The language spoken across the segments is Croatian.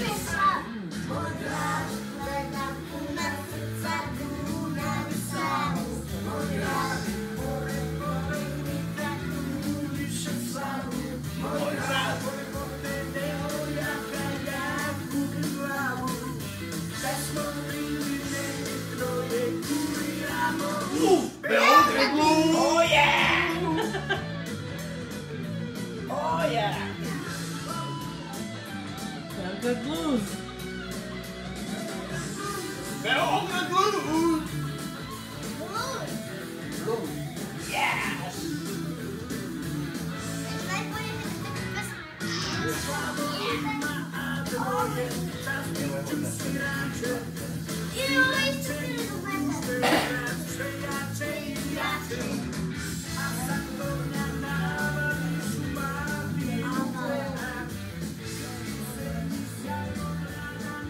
Moj grad, gledam puna srca, Dunav i Savu. Moj grad, pored Korenika, uliše slavu. Moj grad, pored devojaka, ja gubim glavu. Da smo bili negdje troje, kuriramo. Beograd Blues! Oh yeah! Oh yeah! Beograd Blues! Beograd Blues! Yes!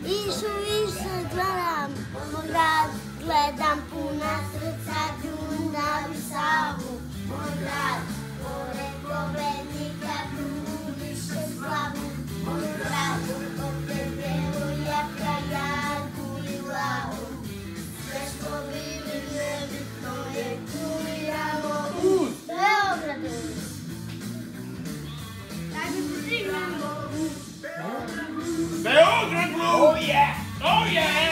Više gledam, moj grad, gledam puna srca, Dunav i Savu. Moj grad, pored pobednika, uliše slavu. Moj grad, opet devojaka, ja gubim glavu. Sve što vidim nebitno je, kuriramo. Beograd Blues! Beograd Blues! Oh yeah! Oh yeah!